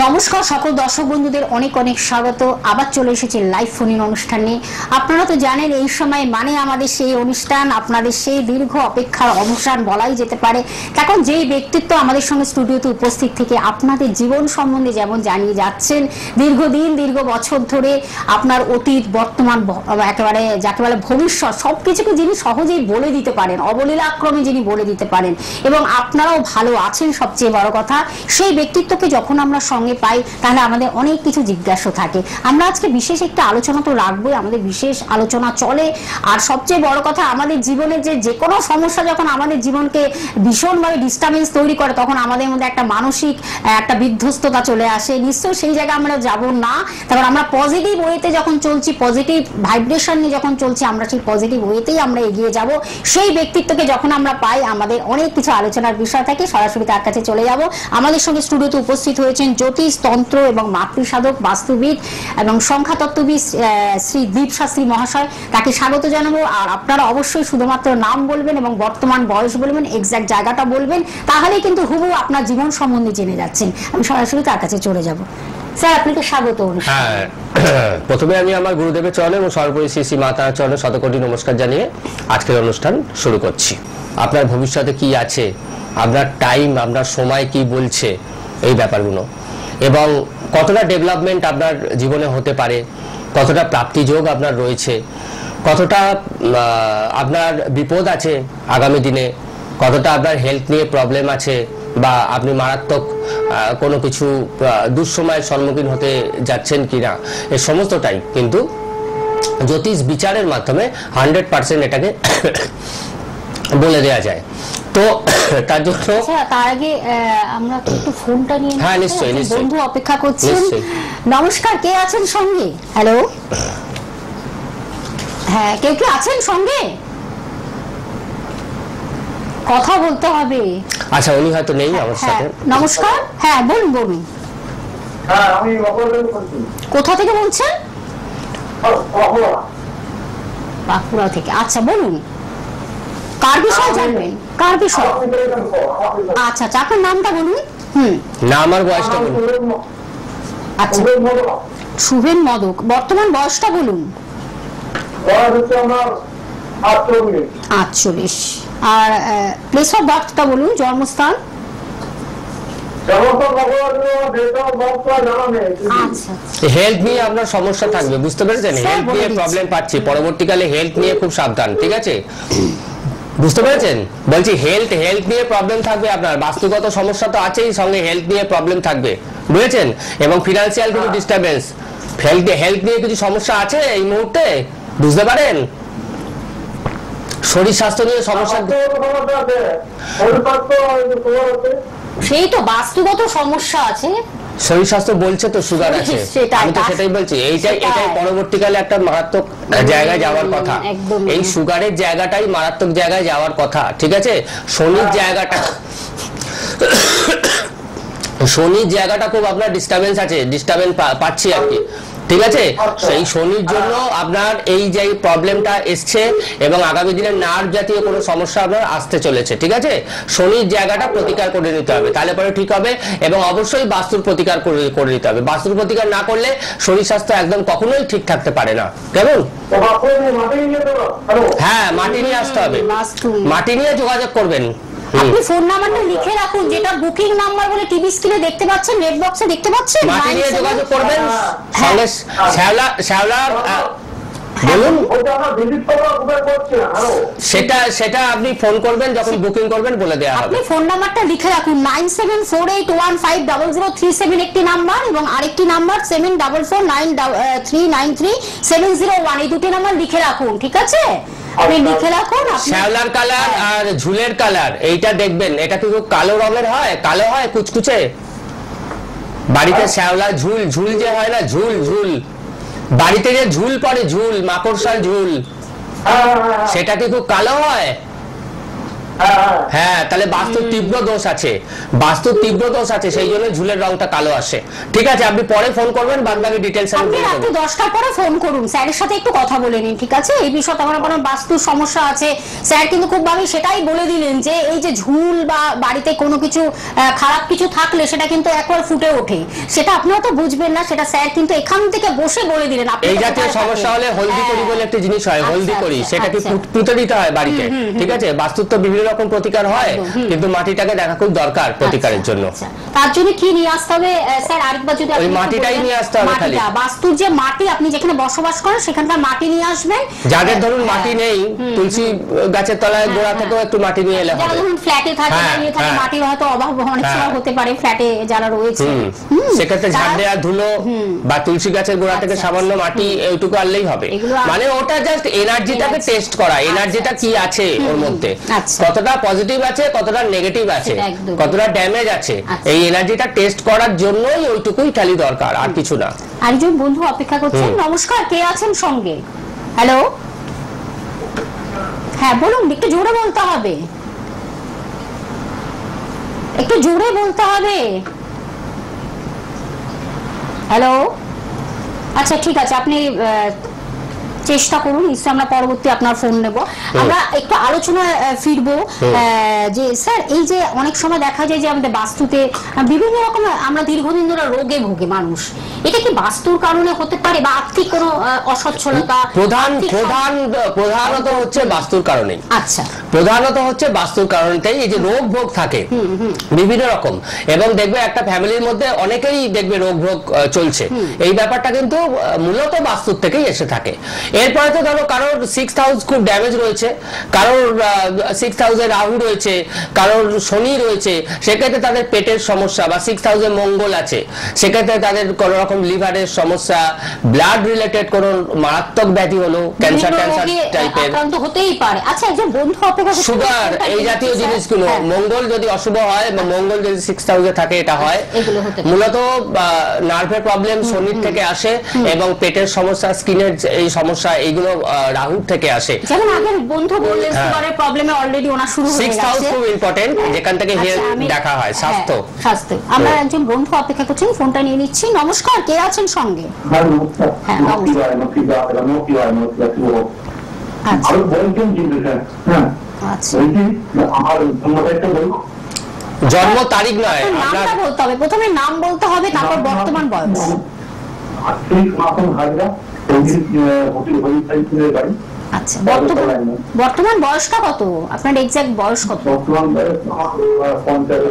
নমস্কার সকল দর্শক বন্ধুদের অনেক অনেক স্বাগত। আবার চলে এসেছি লাইভ ফোন ইন অনুষ্ঠান নিয়ে। আপনারা তো জানেন এই সময় মানে আমাদের সেই অনুষ্ঠান, আপনাদের সেই দীর্ঘ অপেক্ষার অবসান বলাই যেতে পারে। এখন যেই ব্যক্তিত্ব আমাদের সঙ্গে স্টুডিওতে উপস্থিত থেকে আপনাদের জীবন সম্বন্ধে যেমন জানিয়ে যাচ্ছেন, দীর্ঘদিন দীর্ঘ বছর ধরে আপনার অতীত বর্তমান একেবারে যাকে বলে ভবিষ্যৎ সবকিছুকে যিনি সহজেই বলে দিতে পারেন, অবলীলাক্রমে যিনি বলে দিতে পারেন এবং আপনারাও ভালো আছেন সবচেয়ে বড় কথা, সেই ব্যক্তিত্বকে যখন আমরা সঙ্গে পাই তাহলে আমাদের অনেক কিছু জিজ্ঞাসা থাকে। আমরা আজকে বিশেষ একটা আলোচনা তো রাখবোই, আমাদের বিশেষ আলোচনা চলে। আর সবচেয়ে বড় কথা আমাদের জীবনের যে কোনো সমস্যা যখন আমাদের জীবনকে ভীষণভাবে ডিস্টার্বেন্স তৈরি করে তখন আমাদের মধ্যে একটা মানসিক একটা বিধ্বস্ততা চলে আসে। নিশ্চয়ই সেই জায়গায় আমরা যাব না। তারপর আমরা পজিটিভ ওয়েতে যখন চলছি, পজিটিভ ভাইব্রেশন নিয়ে যখন চলছি, আমরা সেই পজিটিভ ওয়েতেই আমরা এগিয়ে যাব। সেই ব্যক্তিত্বকে যখন আমরা পাই আমাদের অনেক কিছু আলোচনার বিষয় থাকে। সরাসরি তার কাছে চলে যাব। আমাদের সঙ্গে স্টুডিওতে উপস্থিত হয়েছেন জ্যোতিষ, তন্ত্র এবং মাতৃসাধক, বাস্তুবিদ এবং সংখ্যাতত্ত্ববিদ শ্রী দীপ শাস্ত্রী মহাশয়। তাকে স্বাগত জানাবো। আর আপনারা অবশ্যই শুধুমাত্র নাম বলবেন এবং বর্তমান বয়স বলবেন, এক্সাক্ট জায়গাটা বলবেন, তাহলেই কিন্তু হুবহু আপনার জীবন সম্বন্ধে জেনে যাচ্ছেন। আমি সরাসরি তার কাছে চলে যাব। স্যার আপনাকে স্বাগত। হ্যাঁ, প্রথমে আমি আমার গুরুদেবের চরণে এবং সর্বোপরি শ্রী শ্রী মাতার চরণে শতকোটি নমস্কার জানিয়ে আজকের অনুষ্ঠান শুরু করছি। আপনার ভবিষ্যতে কি আছে, আপনার টাইম, আপনার সময় কি বলছে, এই ব্যাপারগুলো এবং কতটা ডেভেলপমেন্ট আপনার জীবনে হতে পারে, কতটা প্রাপ্তিযোগ আপনার রয়েছে, কতটা আপনার বিপদ আছে আগামী দিনে, কতটা আপনার হেলথ নিয়ে প্রবলেম আছে বা আপনি মারাত্মক কোনো কিছু দুঃসময়ের সম্মুখীন হতে যাচ্ছেন কিনা, এই সমস্তটাই কিন্তু জ্যোতিষ বিচারের মাধ্যমে 100% এটাকে বলে দেওয়া যায়। তো তার জন্য তার আগে আমরা একটু ফোনটা নিয়ে, হ্যাঁ নিশ্চয়ই নিশ্চয়ই, বন্ধু অপেক্ষা করছেন। নমস্কার, কে আছেন সঙ্গে? হ্যালো, হ্যাঁ কেউ কি আছেন সঙ্গে? কথা বলতে হবে। আচ্ছা, উনি হয়তো নেই আমার সাথে। নমস্কার, হ্যাঁ বলুন বলুন। হ্যাঁ, আমি বলছি। কোথা থেকে বলছেন? বাঁকুড়া থেকে। আচ্ছা বলুন, কার বিষয় জানবেন? কার বিষয়? আচ্ছা আচ্ছা, আপনার নামটা বলুন। না, আমার বয়সটা বলুন। আচ্ছা, শুভেন মদক। বর্তমান বয়সটা বলুন। 48। আর প্লেস অফ বার্থটা বলুন, জন্মস্থান। হেলথ নিয়ে আপনার সমস্যা থাকবে, বুঝতে পেরেছেন? হেলথ নিয়ে প্রবলেম পাচ্ছি, পরবর্তীকালে হেলথ নিয়ে খুব সাবধান, ঠিক আছে? বুঝতে পেরেছেন? বলছি হেলথ নিয়ে প্রবলেম থাকবে আপনার, বাস্তুগত সমস্যা তো আছেই, সঙ্গে হেলথ নিয়ে প্রবলেম থাকবে, বুঝেছেন? এবং ফিনান্সিয়াল কিছু ডিস্টারবেন্স, হেলথ নিয়ে কিছু সমস্যা আছে এই মুহূর্তে, বুঝতে পারেন? শরীর স্বাস্থ্য নিয়ে সমস্যা, সেই তো বাস্তুগত সমস্যা আছে। শরীর স্বাস্থ্য বলছে তো সুগার আছে, আমি তো সেটাই বলছি। এটাই পরবর্তীকালে একটা মারাত্মক জায়গায় যাওয়ার কথা। এই সুগারের জায়গাটাই মারাত্মক জায়গায় যাওয়ার কথা, ঠিক আছে? শনির জায়গাটা খুব আপনার ডিস্টারবেন্স আছে, ডিস্টারবেন্স পাচ্ছি আর কি, ঠিক আছে? সেই শনির জন্য আপনার এই যে প্রবলেমটা এসছে এবং আগামী দিনে নার্ভ জাতীয় কোনো সমস্যা আপনার আসতে চলেছে, ঠিক আছে? শনির জায়গাটা প্রতিকার করে নিতে হবে, তাহলে পরে ঠিক হবে। এবং অবশ্যই বাস্তুর প্রতিকার করে নিতে হবে। বাস্তুর প্রতিকার না করলে শরীর স্বাস্থ্য একদম কখনোই ঠিক থাকতে পারে না, কেমন? হ্যাঁ, মাটি নিয়ে আসতে হবে, মাটি নিয়ে যোগাযোগ করবেন। আপনি ফোন নাম্বারটা লিখে রাখুন, যেটা বুকিং নাম্বার বলে টিভি স্ক্রিনে দেখতে পাচ্ছেন, রেড বক্সে দেখতে পাচ্ছেন। মাটি নিয়ে যোগাযোগ করবেন। সঙ্গে শ্যাওলা বলুন, সেটা আপনি ফোন করবেন যখন বুকিং করবেন, বলে দেওয়া হবে। আপনি ফোন নাম্বারটা লিখে রাখুন, 9748150037 একটি নাম্বার এবং আরেকটি নাম্বার 7449393701, এই দুটি নাম্বার লিখে রাখুন, ঠিক আছে? আপনি লিখে রাখুন। শ্যাওলার কালার আর ঝুলের কালার এইটা দেখবেন, এটা কি খুব কালো রঙের হয়, কালো হয় কুচকুচে? বাড়িতে শ্যাওলা ঝুল যে হয় না, ঝুল বাড়িতে যে ঝুল পড়ে, ঝুল মাকড়সার ঝুল, সেটা কি খুব কালো হয়? হ্যাঁ, তাহলে বাস্তুর তীব্র দোষ আছে, বাস্তুর তীব্র দোষ আছে, সেই জন্য ঝুলের রংটা কালো আসে। ঠিক আছে, আপনি পরে ফোন করবেন, বাদ বাকি ডিটেলস আমি আপনি বলে রাত্রি দেবো। 10টার পরে ফোন করুন, স্যারের সাথে একটু কথা বলে নিন, ঠিক আছে? এই বিষয়ে আমার কোনো বাস্তুর সমস্যা আছে, স্যার কিন্তু খুব ভাবে সেটাই বলে দিলেন যে এই যে ঝুল বা বাড়িতে কোনো কিছু খারাপ কিছু থাকলে সেটা কিন্তু একবার ফুটে ওঠে, সেটা আপনারা তো বুঝবেন না, সেটা স্যার কিন্তু এখান থেকে বসে বলে দিলেন। আপনি এই তো জাতীয় কোথায় সমস্যা থাকেন? হলে হলদি করি বলে একটা জিনিস হয়, হলদি আচ্ছা, করি, আচ্ছা, সেটাকে আচ্ছা। পুঁতে দিতে হয় বাড়িতে। ঠিক আছে, বাস্তুর তো বিভিন্ন রকম প্রতিকার হয়, কিন্তু মাটিটাকে দেখা খুব দরকার প্রতিকারের জন্য। আচ্ছা, তার জন্য কি নিয়ে আসতে হবে স্যার আরেকবার যদি আপনি ওই একটু মাটিটাই বলবেন? নিয়ে আসতে হবে খালি। মাটিটা, বাস্তুর যে মাটি আপনি যেখানে বসবাস করেন সেখানকার মাটি নিয়ে আসবেন। যাদের ধরুন মাটি নেই, তুলসী গাছের তলায় গোড়া থেকেও একটু মাটি নিয়ে এলে যারা হবে। ধরুন ফ্ল্যাটে থাকে হ্যাঁ, বা ইয়ে থাকে, হ্যাঁ। মাটির হয়তো অভাব অনেক হ্যাঁ। সময় হতে পারে ফ্ল্যাটে যারা রয়েছে। সেক্ষেত্রে ঝাড় তারা- দেওয়া ধুলো বা তুলসী গাছের গোড়া থেকে আচ্ছা, সামান্য মাটি এইটুকু আনলেই হবে। এগুলো মানে ওটা জাস্ট এনার্জিটাকে আচ্ছা। টেস্ট করা, এনার্জিটা আচ্ছা, কি আছে ওর মধ্যে, আচ্ছা। কতটা পজিটিভ আছে, কতটা নেগেটিভ আছে, সেটা একদম। কতটা ড্যামেজ আছে, আচ্ছা। এই এনার্জিটা টেস্ট করার জন্যই ওইটুকুই খালি দরকার, আর কিছু না। আরেকজন বন্ধু অপেক্ষা করছেন। নমস্কার, কে আছেন সঙ্গে? হ্যালো, হ্যাঁ বলুন, একটু জোরে বলতে হবে, একটু জোরে বলতে হবে। হ্যালো, আচ্ছা ঠিক আছে, আপনি চেষ্টা করুন, নিশ্চয়ই আমরা পরবর্তী আপনার ফোন নেব। আমরা একটু আলোচনা ফিরবো যে স্যার এই যে অনেক সময় দেখা যায় যে আমাদের বাস্তুতে বিভিন্ন রকম আমরা দীর্ঘদিন ধরে রোগে ভোগে মানুষ, এটা কি বাস্তুর কারণে হতে পারে বা আর্থিক কোনো অসচ্ছলতা? প্রধানত হচ্ছে বাস্তুর কারণেই। আচ্ছা, প্রধানত হচ্ছে বাস্তুর কারণেই এই যে রোগ ভোগ থাকে বিভিন্ন রকম, এবং দেখবে একটা ফ্যামিলির মধ্যে অনেকেরই দেখবে রোগ ভোগ চলছে, এই ব্যাপারটা কিন্তু মূলত বাস্তুর থেকেই এসে থাকে। এরপরে তো ধরো কারোর 6th হাউস খুব ড্যামেজ রয়েছে, কারোর 6th হাউসে রাহু রয়েছে, কারোর শনি রয়েছে, সেক্ষেত্রে তাদের পেটের সমস্যা, বা 6th হাউসে মঙ্গল আছে, সেক্ষেত্রে তাদের কোনো রকম লিভারের সমস্যা, ব্লাড রিলেটেড কোনো মারাত্মক ব্যাধি হলো, ক্যান্সার টাইপের, আক্রান্ত হতেই পারে। আচ্ছা, একজন বন্ধু অপেক্ষা করছেন, সুগার, এই জাতীয় জিনিসগুলো, মঙ্গল যদি অশুভ হয় বা মঙ্গল যদি 6th হাউসে থাকে, এটা হয় এগুলো হতে পারে। মূলত নার্ভের প্রবলেম শনির থেকে আসে, এবং পেটের সমস্যা, স্কিনের এই সমস্যা, এইগুলো রাহুর থেকে আসে। যেমন আগের বন্ধু বললেন সুগারের প্রবলেমে অলরেডি ওনা শুরু হয়ে 6th হাউস গেছে। খুব ইম্পর্টেন্ট, যেখান থেকে হেলথ দেখা হয়, স্বাস্থ্য। স্বাস্থ্য। আমরা একজন বন্ধু অপেক্ষা করছেন, ফোনটা নিয়ে নিচ্ছি। নমস্কার, কে আছেন সঙ্গে? হ্যাঁ নমস্কার। হ্যাঁ, নমস্কার। আচ্ছা, আরো বলছেন কিন্তু স্যার, হ্যাঁ আচ্ছা। বলছি আমার জন্মটা একটা বলুন। জন্ম তারিখ নয়, নামটা আপনার বলতে হবে, প্রথমে নাম বলতে হবে, তারপর বর্তমান বয়স। মাখন হাজরা, বাড়ি। আচ্ছা, বর্তমান বয়সটা কত? আপনার এক্সাক্ট বয়স কত? বর্তমান বয়স আমার 50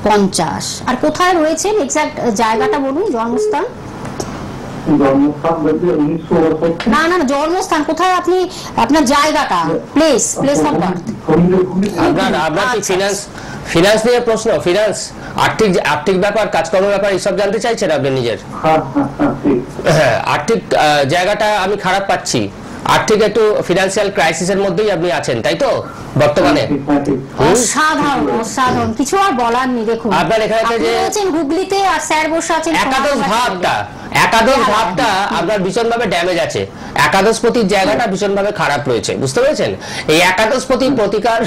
50। আর কোথায় রয়েছেন এক্সাক্ট জায়গাটা বলুন, জন্মস্থান? জন্মস্থান বলতে 1962। না না না, জন্মস্থান কোথায়, আপনি আপনার জায়গাটা, প্লেস অফ বার্থ। আপনার কি ফিনান্স নিয়ে প্রশ্ন, ফিনান্স, আর্থিক ব্যাপার, কাজকর্ম ব্যাপার, এইসব জানতে চাইছেন আপনি নিজের? হ্যাঁ, আর্থিক জায়গাটা আমি খারাপ পাচ্ছি, আর্থিক একটু ফিনান্সিয়াল ক্রাইসিসের মধ্যেই আপনি আছেন, তাই তো বর্তমানে? অসাধারণ, অসাধারণ, কিছু আর বলার নেই। দেখুন, আপনার এখানে যে আছেন হুগলিতে আর স্যার বসে আছেন একাদশ ভাবটা আপনার ভীষণভাবে ড্যামেজ আছে, একাদশপতির জায়গাটা ভীষণভাবে খারাপ রয়েছে, বুঝতে পেরেছেন? এই একাদশপতির প্রতিকার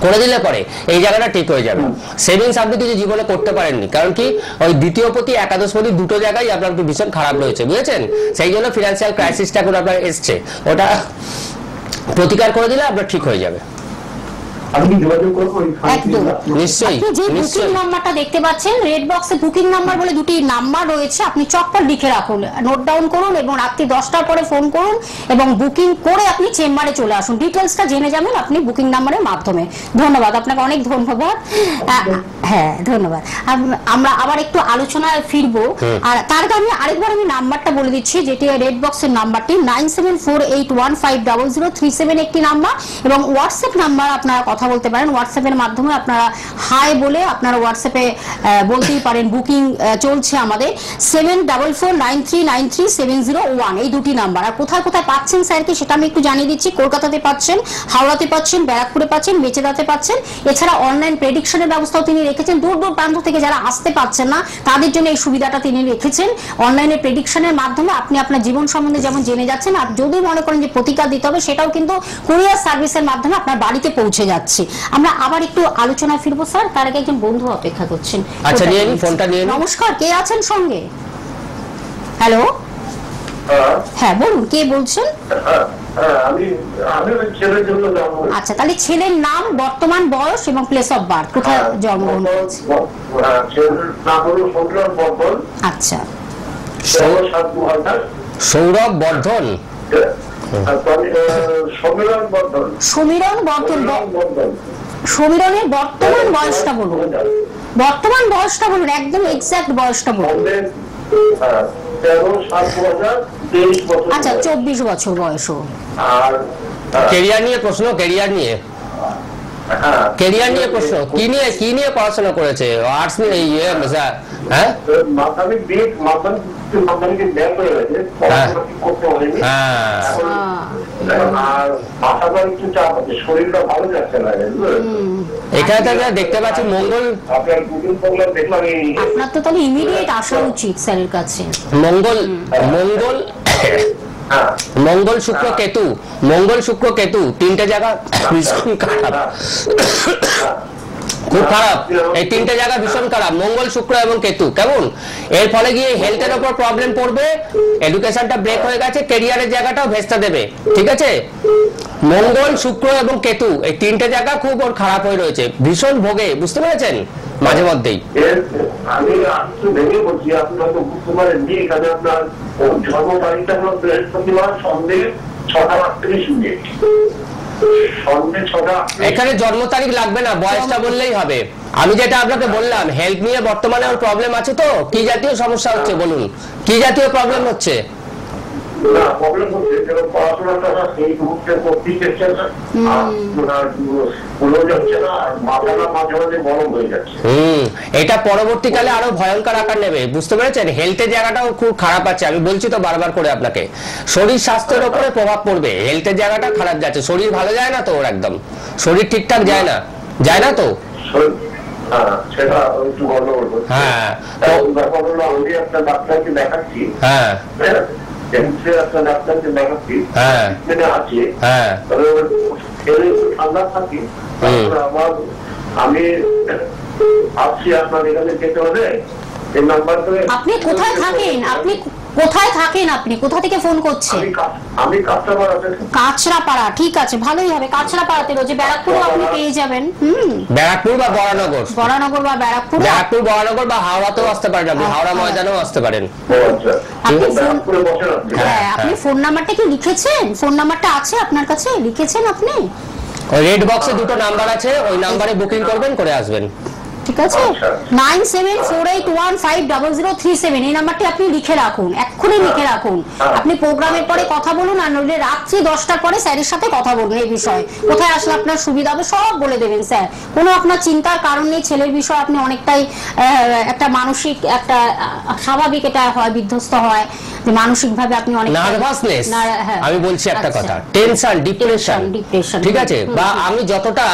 করে দিলে পরে এই জায়গাটা ঠিক হয়ে যাবে। সেভিংস আপনি কিছু জীবনে করতে পারেননি, কারণ কি ওই দ্বিতীয়পতি একাদশপতি দুটো জায়গায় আপনার ভীষণ খারাপ রয়েছে, বুঝেছেন? সেই জন্য ফিনান্সিয়াল ক্রাইসিসটা এখন আপনার এসছে, ওটা প্রতিকার করে দিলে আপনার ঠিক হয়ে যাবে। আমি যোগাযোগ করবো একদম নিশ্চয়ই, আপনি যে বুকিং নিশ্চয়ই। নাম্বারটা দেখতে পাচ্ছেন রেড বক্সে, বুকিং নাম্বার বলে দুটি নাম্বার রয়েছে, আপনি চটপট লিখে রাখুন, নোট ডাউন করুন এবং রাত্রি 10টার পরে ফোন করুন এবং বুকিং করে আপনি চেম্বারে চলে আসুন, ডিটেলসটা জেনে যাবেন আপনি বুকিং নাম্বারের মাধ্যমে। ধন্যবাদ আপনাকে, অনেক ধন্যবাদ। হ্যাঁ, ধন্যবাদ। আমরা আবার একটু আলোচনায় ফিরবো, আর তার আগে আমি আরেকবার নাম্বারটা বলে দিচ্ছি, যেটি রেড বক্সের নাম্বারটি 9748150037 একটি নাম্বার, এবং হোয়াটসঅ্যাপ নাম্বার আপনারা কথা বলতে পারেন, হোয়াটসঅ্যাপের মাধ্যমে আপনারা হাই বলে আপনারা হোয়াটসঅ্যাপে বলতেই পারেন বুকিং চলছে আমাদের 7449393701, এই দুটি নাম্বার। আর কোথায় কোথায় পাচ্ছেন স্যারকে সেটা আমি একটু জানিয়ে দিচ্ছি। কলকাতাতে পাচ্ছেন, হাওড়াতে পাচ্ছেন, ব্যারাকপুরে পাচ্ছেন, মেচেদাতে পাচ্ছেন। এছাড়া অনলাইন প্রেডিকশনের ব্যবস্থাও তিনি রেখেছেন, দূর দূর প্রান্ত থেকে যারা আসতে পারছেন না তাদের জন্য এই সুবিধাটা তিনি রেখেছেন। অনলাইনে প্রেডিকশনের মাধ্যমে আপনি আপনার জীবন সম্বন্ধে যেমন জেনে যাচ্ছেন, আর যদি মনে করেন যে প্রতিকার দিতে হবে, সেটাও কিন্তু কুরিয়ার সার্ভিসের মাধ্যমে আপনার বাড়িতে পৌঁছে যাচ্ছে। যাচ্ছি। আমরা আবার একটু আলোচনা ফিরবো স্যার, তার আগে একজন বন্ধু অপেক্ষা করছেন। আচ্ছা, নিয়ে নিন, ফোনটা নিয়ে নিন। নমস্কার, কে আছেন সঙ্গে? হ্যালো, হ্যাঁ বলুন, কে বলছেন? আমি ওই ছেলের জন্য যাবো। আচ্ছা, তাহলে ছেলের নাম, বর্তমান বয়স এবং প্লেস অফ বার্থ, কোথায় জন্মগ্রহণ করেছে? ছেলের নাম হলো সৌরভ বর্ধন। আচ্ছা, 7/7/2000। সৌরভ বর্ধন, সমীরণ বর্ধন। সমীরণ বর্ধন। সমীরণের বর্তমান বয়সটা বলুন, বর্তমান বয়সটা বলুন, একদম এক্সাক্ট বয়সটা বলুন। 13/7/2023 বছর। আচ্ছা, 24 বছর বয়স। আর কেরিয়ার নিয়ে প্রশ্ন, কেরিয়ার নিয়ে প্রশ্ন, কি নিয়ে পড়াশোনা করেছে? আর্টস নিয়ে? হ্যাঁ, মাধ্যমিকে ব্যাক হয়ে গেছে, করতে হয়নি। আর মাথাটা একটু চাপ আছে, শরীরটা ভালো যাচ্ছে না। এখানে থেকে দেখতে পাচ্ছি মঙ্গল, আপনার গুগল প্রোগ্রাম দেখলাম। আপনার তো তাহলে ইমিডিয়েট আসা উচিত স্যারের কাছে। মঙ্গল শুক্র কেতু, মঙ্গল শুক্র কেতু তিনটে জায়গা ভীষণ খারাপ, খুব খারাপ। এই তিনটে জায়গা ভীষণ খারাপ, মঙ্গল শুক্র এবং কেতু। কেমন? এর ফলে গিয়ে হেলথের উপর প্রবলেম পড়বে, এডুকেশনটা ব্রেক হয়ে গেছে, ক্যারিয়ারের জায়গাটাও ভেস্তা দেবে। ঠিক আছে, মঙ্গল শুক্র এবং কেতু এই তিনটে জায়গা খুব ওর খারাপ হয়ে রয়েছে, ভীষণ ভোগে, বুঝতে পেরেছেন? মাঝে মধ্যেই আমি একটু ভেঙে বলছি, আপনি হয়তো বুঝতে পারেননি। এখানে আপনার জন্ম তারিখটা হলো বৃহস্পতিবার সন্ধ্যে 6:38। এখানে জন্ম তারিখ লাগবে না, বয়সটা বললেই হবে। আমি যেটা আপনাকে বললাম, হেলথ নিয়ে বর্তমানে ওর প্রবলেম আছে। তো কি জাতীয় সমস্যা হচ্ছে বলুন, কি জাতীয় প্রবলেম হচ্ছে? না, প্রবলেম হচ্ছে যে পড়াশোনাটা সেই মুহূর্তে করতেই চেষ্টা না, আর ভুলে যাচ্ছে না, আর মাথাটা মাঝে মাঝে গরম হয়ে যাচ্ছে। এটা পরবর্তীকালে আরো ভয়ঙ্কর আকার নেবে, বুঝতে পেরেছেন? হেলথের জায়গাটাও খুব খারাপ আছে, আমি বলছি তো বারবার করে আপনাকে। শরীর স্বাস্থ্যের উপরে প্রভাব পড়বে, হেলথের জায়গাটা খারাপ যাচ্ছে, শরীর ভালো যায় না তো ওর, একদম শরীর ঠিকঠাক যায় না তো। সেটা একটু গন্ডগোল হচ্ছে। হ্যাঁ, ব্যাপার হলো আমি একটা ডাক্তারকে দেখাচ্ছি। হ্যাঁ, একটা ডাক্তারকে দেখাচ্ছি, হ্যাঁ, আছে। হ্যাঁ, ঠান্ডা থাকি। আমি আসছি আপনার এখানে যেতে হবে। এই নাম্বার করে। আপনি কোথায় থাকেন? আপনি কোথায় থাকেন? আপনি কোথা থেকে ফোন করছেন? আমি কাঁচরাপাড়াতে। কাঁচরাপাড়া, ঠিক আছে, ভালোই হবে। কাঁচরাপাড়াতে রয়েছে, ব্যারাকপুরও আপনি পেয়ে যাবেন। ব্যারাকপুর বা বরানগর, বরানগর বা ব্যারাকপুর, ব্যারাকপুর বরানগর বা হাওড়াতেও আসতে পারেন, আপনি হাওড়া ময়দানেও আসতে পারেন। আপনি আপনি ফোন নাম্বারটা কি লিখেছেন? ফোন নাম্বারটা আছে আপনার কাছে? লিখেছেন আপনি? ওই রেড বক্সে দুটো নাম্বার আছে, ওই নাম্বারে বুকিং করবেন, করে আসবেন। ঠিক আছে, 9748150037 এই নাম্বারটি আপনি লিখে রাখুন, এক্ষুনি লিখে রাখুন। আপনি প্রোগ্রামের পরে কথা বলুন, আর নইলে রাত্রি 10টার পরে স্যারের সাথে কথা বলুন এই বিষয়ে। কোথায় আসলে আপনার সুবিধা হবে সব বলে দেবেন স্যার, কোনো আপনার চিন্তার কারণ নেই। ছেলের বিষয়ে আপনি অনেকটাই একটা মানসিক, একটা স্বাভাবিক এটা হয়, বিধ্বস্ত হয় যে মানসিক ভাবে আপনি অনেক নার্ভাসনেস। আমি বলছি একটা কথা, টেনশন, ডিপ্রেশন, ঠিক আছে, বা আমি যতটা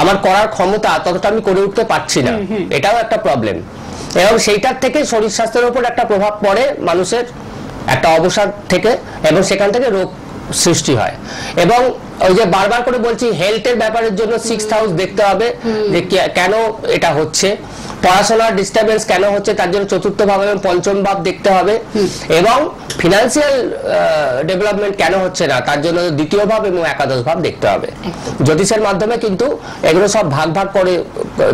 আমার করার ক্ষমতা ততটা আমি করে উঠতে পারছি না, এটাও একটা প্রবলেম। এবং সেইটার থেকে শরীর স্বাস্থ্যের উপর একটা প্রভাব পড়ে মানুষের, একটা অবসাদ থেকে, এবং সেখান থেকে রোগ সৃষ্টি হয়। এবং ওই যে বারবার করে বলছি, হেলথের ব্যাপারের জন্য 6th হাউস দেখতে হবে যে কেন এটা হচ্ছে, পড়াশোনার ডিস্টারবেন্স কেন হচ্ছে, তার জন্য 4th ভাব এবং 5ম ভাব দেখতে হবে, এবং ফিনান্সিয়াল ডেভেলপমেন্ট কেন হচ্ছে না তার জন্য 2য় ভাব এবং 11th ভাব দেখতে হবে। জ্যোতিষের মাধ্যমে কিন্তু এগুলো সব ভাগ ভাগ করে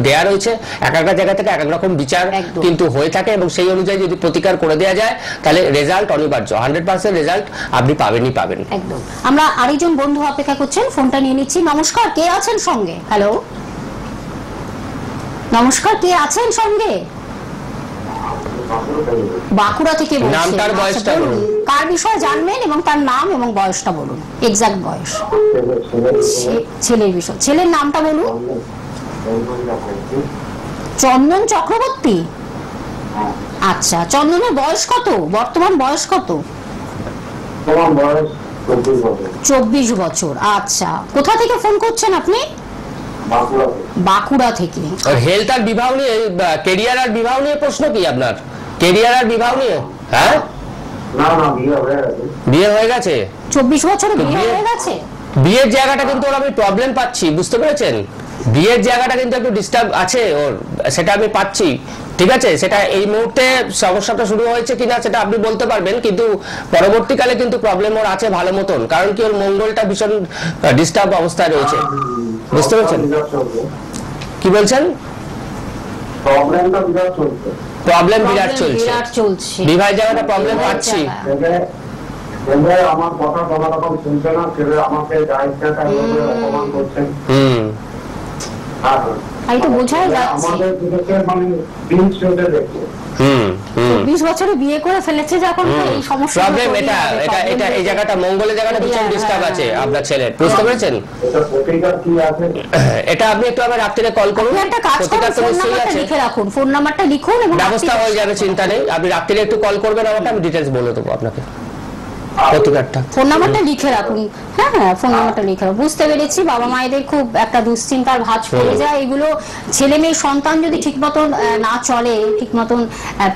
দেয়া রয়েছে, এক একটা জায়গা থেকে এক এক রকম বিচার কিন্তু হয়ে থাকে, এবং সেই অনুযায়ী যদি প্রতিকার করে দেওয়া যায় তাহলে রেজাল্ট অনিবার্য, 100% রেজাল্ট আপনি পাবেনই পাবেন। একদম। আমরা আরেকজন বন্ধু অপেক্ষা করছেন, ফোনটা নিয়ে নিচ্ছি। নমস্কার, কে আছেন সঙ্গে? হ্যালো, নমস্কার, কে আছেন সঙ্গে? বাঁকুড়া থেকে বলছেন। নামটার বয়সটা বলুন, কার বিষয়ে জানবেন এবং তার নাম এবং বয়সটা বলুন, এক্সাক্ট বয়স। ছেলের বিষয়, ছেলের নামটা বলুন। চন্দন চক্রবর্তী। আচ্ছা, চন্দনের বয়স কত? বর্তমান বয়স কত? 24 বছর। আচ্ছা, কোথা থেকে ফোন করছেন আপনি? বাঁকুড়া থেকে। হেলথ আর বিবাহ নিয়ে, ক্যারিয়ার আর বিবাহ নিয়ে প্রশ্ন কি আপনার? ক্যারিয়ার আর বিবাহ নিয়ে? হ্যাঁ, না না, বিয়ে হয়ে গেছে। বিয়ে হয়ে গেছে? 24 বছরে বিয়ে হয়ে গেছে? বিয়ের জায়গাটা কিন্তু ওর আমি প্রবলেম পাচ্ছি, বুঝতে পেরেছেন? বিয়ের জায়গাটা কিন্তু একটু ডিস্টার্ব আছে ওর, সেটা আমি পাচ্ছি। ঠিক আছে, সেটা এই মুহূর্তে সমস্যাটা শুরু হয়েছে কিনা সেটা আপনি বলতে পারবেন, কিন্তু পরবর্তীকালে কিন্তু প্রবলেম ওর আছে ভালো মতন, কারণ কি ওর মঙ্গলটা ভীষণ ডিস্টার্ব অবস্থায় রয়েছে, বুঝতে পেরেছেন? কি বলছেন? প্রবলেম বিরাট চলছে, বিবাহের জায়গাটা প্রবলেম পাচ্ছি। আমার কথা কোনো রকম শুনছে না, ছেলে আমাকে দায়িত্বটা অপমান করছেন। এই তো বোঝাই যাচ্ছে আমাদের বিদেশে মানে 20 চলতে দেখছে। 20 বছরে বিয়ে করে ফেলেছে যখন এই সমস্যা প্রবলেম এটা এটা এটা এই জায়গাটা মঙ্গলের জায়গাটা ভীষণ ডিস্টার্ব আছে আপনার ছেলের, বুঝতে পেরেছেন? এটা প্রতিকার কি আছে? এটা আপনি একটু আবার রাত্রিরে কল করুন, একটা কাজ করুন, ফোন নাম্বারটা লিখে রাখুন, ফোন নাম্বারটা লিখুন এবং ব্যবস্থা হয়ে যাবে, চিন্তা নেই। আপনি রাত্রিরে একটু কল করবেন আমাকে, আমি ডিটেইলস বলে দেবো আপনাকে প্রতিকারটা। ফোন নাম্বারটা লিখে রাখুন। হ্যাঁ হ্যাঁ, ফোন নাম্বারটা লিখে রাখুন। বুঝতে পেরেছি বাবা মায়েদের খুব একটা দুশ্চিন্তার ভাঁজ পড়ে যায়। এগুলো ছেলে মেয়ে সন্তান যদি ঠিক মতন না চলে, ঠিক মতন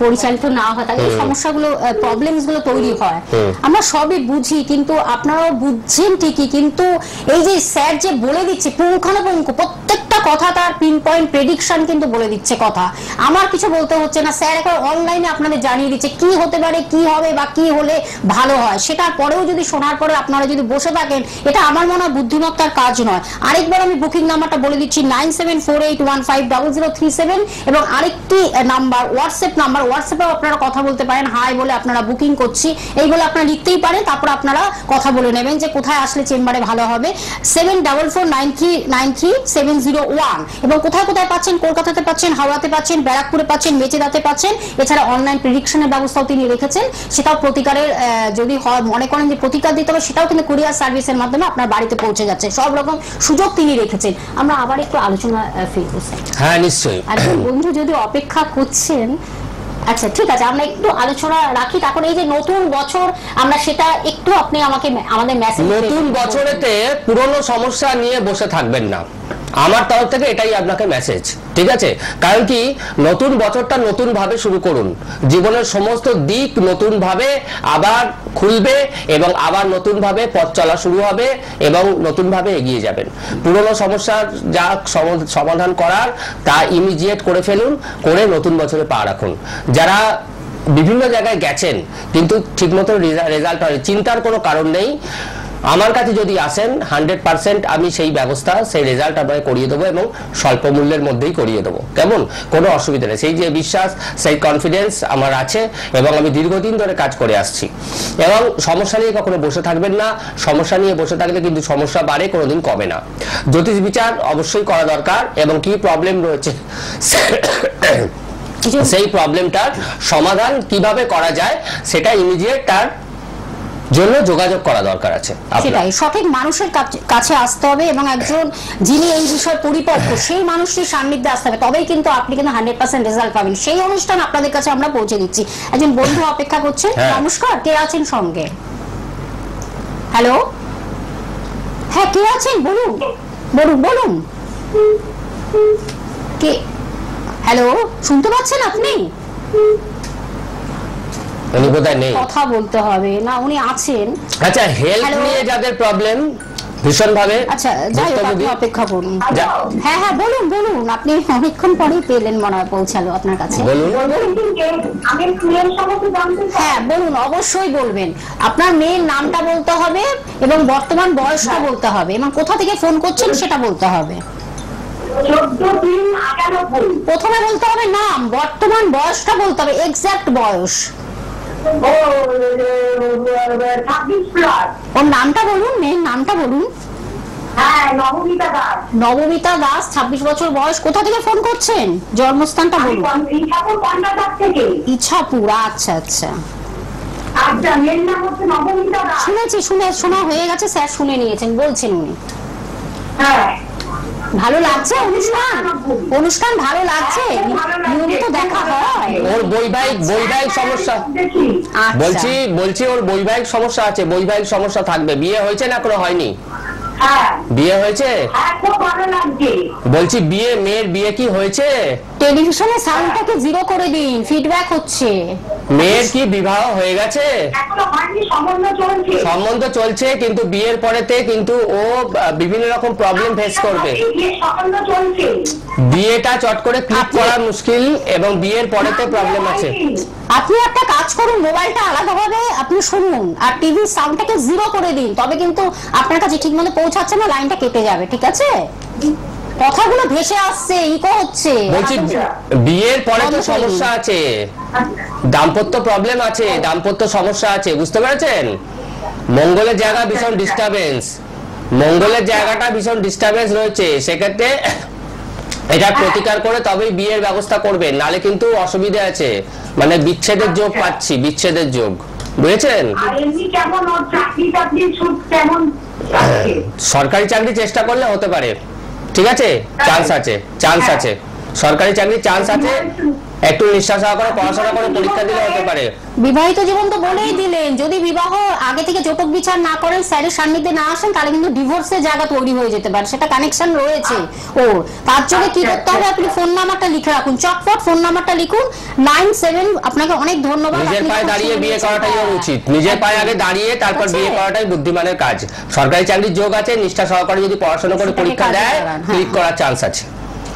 পরিচালিত না হয়, তাহলে এই সমস্যাগুলো প্রবলেমস গুলো তৈরি হয়। আমরা সবই বুঝি, কিন্তু আপনারাও বুঝছেন ঠিকই, কিন্তু এই যে স্যার যে বলে দিচ্ছে পুঙ্খানুপুঙ্খ প্রত্যেকটা কথা, তার পিন পয়েন্ট প্রেডিকশন কিন্তু বলে দিচ্ছে কথা, আমার কিছু বলতে হচ্ছে না। স্যার এখন অনলাইনে আপনাদের জানিয়ে দিচ্ছে কি হতে পারে, কি হবে বা কি হলে ভালো হয়। সেটার পরেও যদি শোনার পরে আপনারা যদি বসে থাকেন, এটা আমার মনে হয় বুদ্ধিমত্তার কাজ নয়। আরেকবার আমি বুকিং নাম্বারটা বলে দিচ্ছি 9748150037 এবং আরেকটি নাম্বার হোয়াটসঅ্যাপ নাম্বার, হোয়াটসঅ্যাপেও আপনারা কথা বলতে পারেন। হাই বলে আপনারা বুকিং করছি এই বলে আপনারা লিখতেই পারেন, তারপর আপনারা কথা বলে নেবেন যে কোথায় আসলে চেম্বারে ভালো হবে। 7449393701 এবং কোথায় কোথায় পাচ্ছেন, কলকাতাতে পাচ্ছেন, হাওড়াতে পাচ্ছেন, ব্যারাকপুরে পাচ্ছেন, মেচেদাতে পাচ্ছেন। এছাড়া অনলাইন প্রেডিকশনের ব্যবস্থাও তিনি রেখেছেন, সেটাও প্রতিকারের যদি মনে করেন যে প্রতিকার দিতে হবে, সেটাও কিন্তু কুরিয়ার সার্ভিসের মাধ্যমে আপনার বাড়িতে পৌঁছে যাচ্ছে। সব রকম সুযোগ তিনি রেখেছেন। আমরা আবার একটু আলোচনা ফিরবো। হ্যাঁ নিশ্চয়ই। একজন বন্ধু যদি অপেক্ষা করছেন, আচ্ছা ঠিক আছে, আমরা একটু আলোচনা রাখি। তারপর এই যে নতুন বছর, আমরা সেটা একটু আপনি আমাকে আমাদের মেসেজ। নতুন বছরেতে পুরনো সমস্যা নিয়ে বসে থাকবেন না, আমার তরফ থেকে এটাই আপনাকে মেসেজ। ঠিক আছে, কারণ কি নতুন বছরটা নতুন ভাবে শুরু করুন, জীবনের সমস্ত দিক নতুন ভাবে আবার খুলবে এবং আবার নতুন ভাবে পথ চলা শুরু হবে এবং নতুন ভাবে এগিয়ে যাবেন। পুরনো সমস্যার যা সমাধান করার তা ইমিডিয়েট করে ফেলুন, করে নতুন বছরে পা রাখুন। যারা বিভিন্ন জায়গায় গেছেন কিন্তু ঠিকমতো রেজাল্ট হয়, চিন্তার কোনো কারণ নেই। আমার কাছে যদি আসেন 100% আমি সেই ব্যবস্থা, সেই রেজাল্ট আপনাকে করিয়ে দেবো এবং স্বল্প মূল্যের মধ্যেই করিয়ে দেবো। কেমন, কোনো অসুবিধা নেই। সেই যে বিশ্বাস, সেই কনফিডেন্স আমার আছে এবং আমি দীর্ঘদিন ধরে কাজ করে আসছি। এবং সমস্যা নিয়ে কখনো বসে থাকবেন না, সমস্যা নিয়ে বসে থাকলে কিন্তু সমস্যা বাড়ে, কোনোদিন কমে না। জ্যোতিষ বিচার অবশ্যই করা দরকার এবং কি প্রবলেম রয়েছে সেই প্রবলেমটার সমাধান কিভাবে করা যায় সেটা ইমিডিয়েট তার জন্য যোগাযোগ করা দরকার আছে। সেটাই, সঠিক মানুষের কাছে আসতে হবে এবং একজন যিনি এই বিষয়ে পরিপক্ক সেই মানুষটির সান্নিধ্যে আসতে হবে, তবেই কিন্তু আপনি কিন্তু 100% রেজাল্ট পাবেন। সেই অনুষ্ঠান আপনাদের কাছে আমরা পৌঁছে দিচ্ছি। একজন বন্ধু অপেক্ষা করছেন। নমস্কার, কে আছেন সঙ্গে? হ্যালো, হ্যাঁ কে আছেন বলুন বলুন বলুন কে? হ্যালো, শুনতে পাচ্ছেন আপনি? উনি বোধহয় নেই, কথা বলতে হবে না, উনি আছেন। আচ্ছা, হেলথ নিয়ে যাদের প্রবলেম ভীষণ ভাবে, আচ্ছা যাই হোক আপনি অপেক্ষা করুন। হ্যাঁ হ্যাঁ বলুন বলুন, আপনি অনেকক্ষণ পরেই পেলেন মনে হয়, পৌঁছালো আপনার কাছে। বলুন। হ্যাঁ বলুন, অবশ্যই বলবেন। আপনার মেয়ের নামটা বলতে হবে এবং বর্তমান বয়সটা বলতে হবে এবং কোথা থেকে ফোন করছেন সেটা বলতে হবে। 14-3-91। প্রথমে বলতে হবে নাম, বর্তমান বয়সটা বলতে হবে, এক্সাক্ট বয়স। ওর নামটা বলুন, মেয়ের নামটা বলুন। হ্যাঁ, নবমিতা দাস। নবমিতা দাস, 26 বছর বয়স। কোথা থেকে ফোন করছেন? জন্মস্থানটা বলুন। ইছাপুর কন্যাদাস থেকে। ইছাপুর, আচ্ছা আচ্ছা। আচ্ছা, মেয়ের নাম হচ্ছে নবমিতা দাস। শুনেছি, শোনা হয়ে গেছে, স্যার শুনে নিয়েছেন, বলছেন উনি। হ্যাঁ, ভালো লাগছে অনুষ্ঠান ভালো লাগছে, নিয়মিত দেখা হয়। ওর বৈবাহিক সমস্যা বলছি ওর বৈবাহিক সমস্যা আছে, বৈবাহিক সমস্যা থাকবে। বিয়ে হয়েছে না, এখনো হয়নি? হ্যাঁ বিয়ে হয়েছে? হ্যাঁ খুব ভালো লাগছে। বলছি মেয়ের বিয়ে কি হয়েছে? টেলিভিশনে সাউন্ডটাকে জিরো করে দিন, ফিডব্যাক হচ্ছে। মেয়ের কি বিবাহ হয়ে গেছে? এখনো হয়নি, সম্বন্ধ চলছে। সম্বন্ধ চলছে, কিন্তু বিয়ের পরেতে কিন্তু ও বিভিন্ন রকম প্রবলেম ফেস করবে। সম্বন্ধ চলছে। বিয়েটা চট করে ক্লিক করা মুশকিল এবং বিয়ের পরেতে প্রবলেম আছে। আপনি একটা কাজ করুন, মোবাইলটা আলাদাভাবে আপনি শুনুন আর টিভির সাউন্ডটাকে জিরো করে দিন, তবে কিন্তু আপনার কাছে ঠিকমতো পৌঁছাচ্ছে না, লাইনটা কেটে যাবে। ঠিক আছে? কথাগুলো ভেসে আসছে, ইকো হচ্ছে। বলছি বিয়ের পরে তো সমস্যা আছে, দাম্পত্য প্রবলেম আছে, দাম্পত্য সমস্যা আছে, বুঝতে পেরেছেন? মঙ্গলের জায়গা ভীষণ ডিস্টারবেন্স, মঙ্গলের জায়গাটা ভীষণ ডিস্টারবেন্স রয়েছে। সেক্ষেত্রে এটা প্রতিকার করে তবেই বিয়ের ব্যবস্থা করবেন, নালে কিন্তু অসুবিধা আছে। মানে বিচ্ছেদের যোগ পাচ্ছি, বিচ্ছেদের যোগ, বুঝেছেন? সরকারি চাকরি চেষ্টা করলে হতে পারে, ঠিক আছে, চান্স আছে, চান্স আছে, সরকারি চাকরি চান্স আছে। একটু নিঃশ্বাস করে পড়াশোনা করে পরীক্ষা দিলে হতে পারে। বিবাহিত জীবন তো বলেই দিলেন, যদি বিবাহ আগে থেকে জটক বিচার না করেন, স্যারের সান্নিধ্যে না আসেন, তাহলে কিন্তু ডিভোর্সের জায়গা তৈরি হয়ে যেতে পারে, সেটা কানেকশন রয়েছে। ও তার জন্য কি করতে হবে, আপনি ফোন নাম্বারটা লিখে রাখুন, চটপট ফোন নাম্বারটা লিখুন 97। আপনাকে অনেক ধন্যবাদ। নিজের পায়ে দাঁড়িয়ে বিয়ে করাটাই উচিত, নিজের পায়ে আগে দাঁড়িয়ে তারপর বিয়ে করাটাই বুদ্ধিমানের কাজ। সরকারি চাকরির যোগ আছে, নিষ্ঠা সহকারে যদি পড়াশোনা করে পরীক্ষা দেয়, ক্লিক করার চান্স আছে।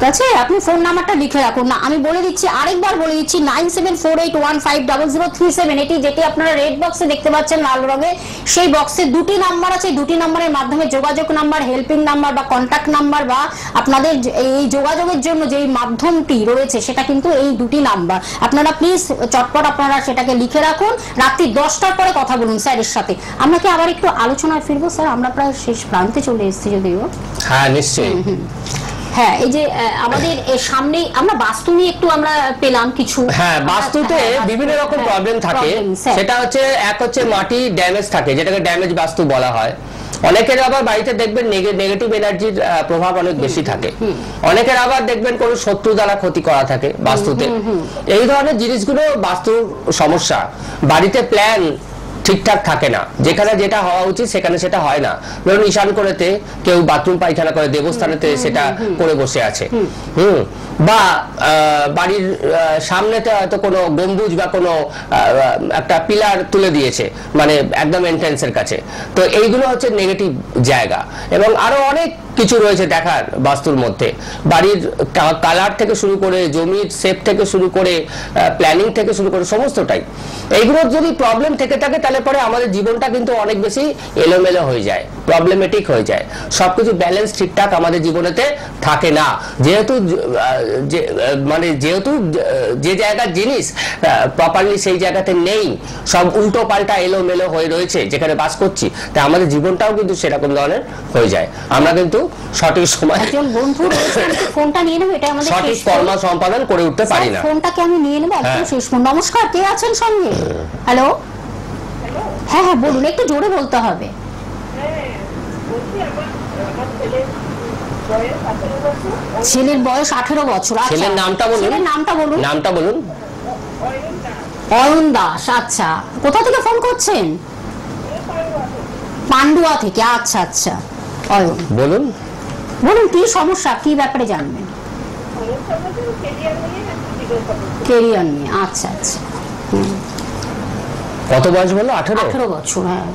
ঠিক আছে, আপনি ফোন নাম্বারটা লিখে রাখুন। না আমি বলে দিচ্ছি, আরেকবার বলে দিচ্ছি, 9748150037। এটি যেটি আপনারা রেড বক্সে দেখতে পাচ্ছেন লাল রঙে, সেই বক্সে দুটি নাম্বার আছে। দুটি নাম্বারের মাধ্যমে যোগাযোগ নাম্বার, হেল্পিং নাম্বার বা কন্ট্যাক্ট নাম্বার বা আপনাদের এই যোগাযোগের জন্য যে মাধ্যমটি রয়েছে সেটা কিন্তু এই দুটি নাম্বার। আপনারা প্লিজ চটপট আপনারা সেটাকে লিখে রাখুন। রাত্রি 10টার পরে কথা বলুন স্যারের সাথে। আমরা কি আবার একটু আলোচনায় ফিরবো স্যার? আমরা প্রায় শেষ প্রান্তে চলে এসেছি যদিও। হ্যাঁ নিশ্চয়ই। হ্যাঁ, এই যে আমাদের সামনে আমরা বাস্তু নিয়ে একটু আমরা পেলাম কিছু। হ্যাঁ, বাস্তুতে বিভিন্ন রকম প্রবলেম থাকে। সেটা হচ্ছে, এক হচ্ছে মাটি ড্যামেজ থাকে, যেটাকে ড্যামেজ বাস্তু বলা হয়। অনেকের আবার বাড়িতে দেখবেন নেগেটিভ এনার্জির প্রভাব অনেক বেশি থাকে। অনেকের আবার দেখবেন কোন শত্রু দ্বারা ক্ষতি করা থাকে বাস্তুতে। এই ধরনের জিনিসগুলো বাস্তুর সমস্যা। বাড়িতে প্ল্যান ঠিকঠাক থাকে না, যেখানে যেটা হওয়া উচিত সেখানে সেটা হয় না। ধরুন ঈশান করেতে কেউ বাথরুম পায়খানা করে, দেবস্থানেতে সেটা করে বসে আছে, বা বাড়ির সামনেতে হয়তো কোনো গম্বুজ বা কোনো একটা পিলার তুলে দিয়েছে, মানে একদম এন্ট্রান্সের কাছে। তো এইগুলো হচ্ছে নেগেটিভ জায়গা। এবং আরো অনেক কিছু রয়েছে দেখার বাস্তুর মধ্যে, বাড়ির কালার থেকে শুরু করে, জমির শেপ থেকে শুরু করে, প্ল্যানিং থেকে শুরু করে সমস্তটাই। এইগুলোর যদি প্রবলেম থেকে থাকে তাহলে পরে আমাদের জীবনটা কিন্তু অনেক বেশি এলোমেলো হয়ে যায়, প্রবলেমেটিক হয়ে যায়। সবকিছু ব্যালেন্স ঠিকঠাক আমাদের জীবনেতে থাকে না, যেহেতু যে জায়গার জিনিস প্রপারলি সেই জায়গাতে নেই, সব উল্টো পাল্টা এলোমেলো হয়ে রয়েছে যেখানে বাস করছি, তাই আমাদের জীবনটাও কিন্তু সেরকম ধরনের হয়ে যায়। আমরা কিন্তু সঠিক সময় ফোনটা নিয়ে নেব, এটা আমাদের সঠিক কর্ম সম্পাদন করে উঠতে পারি না। ফোনটাকে আমি নিয়ে নেব একদম শেষ। নমস্কার, কে আছেন সঙ্গে? হ্যালো, হ্যাঁ হ্যাঁ বলুন, একটু জোরে বলতে হবে। ছেলের বয়স 18 বছর। ছেলের নামটা বলুন। ছেলের নামটা বলুন। নামটা বলুন। অয়ন দাস। আচ্ছা, কোথা থেকে ফোন করছেন? পান্ডুয়া থেকে। আচ্ছা আচ্ছা, অয়ন বলুন বলুন, কি সমস্যা, কি ব্যাপারে জানবেন? কেরিয়ার নিয়ে। আচ্ছা আচ্ছা, কত বয়স বললো? 18 বছর। হ্যাঁ,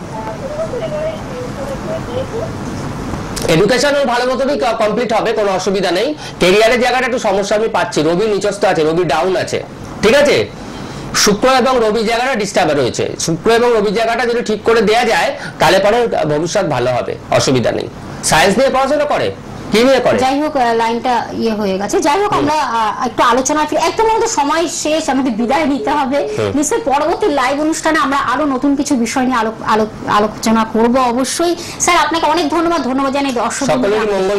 এডুকেশন ভালো মতনই কমপ্লিট হবে, কোনো অসুবিধা নেই। ক্যারিয়ারের জায়গাটা একটু সমস্যা আমি পাচ্ছি, রবি নিচস্থ আছে, রবি ডাউন আছে, ঠিক আছে। শুক্র এবং রবি জায়গাটা ডিস্টার্ব রয়েছে। শুক্র এবং রবি জায়গাটা যদি ঠিক করে দেওয়া যায় তাহলে পরে ভবিষ্যৎ ভালো হবে, অসুবিধা নেই। সায়েন্স নিয়ে পড়াশোনা করে, কি নিয়ে করে? যাই হোক, লাইনটা হয়ে গেছে। যাই হোক, আমরা একটু আলোচনা, একদম আমাদের সময় শেষ, আমাদের বিদায় নিতে হবে। নিশ্চয়ই পরবর্তী লাইভ অনুষ্ঠানে আমরা আরো নতুন কিছু বিষয় নিয়ে আলোচনা করব অবশ্যই। স্যার আপনাকে অনেক ধন্যবাদ জানাই। দর্শক সকলেরই মঙ্গল।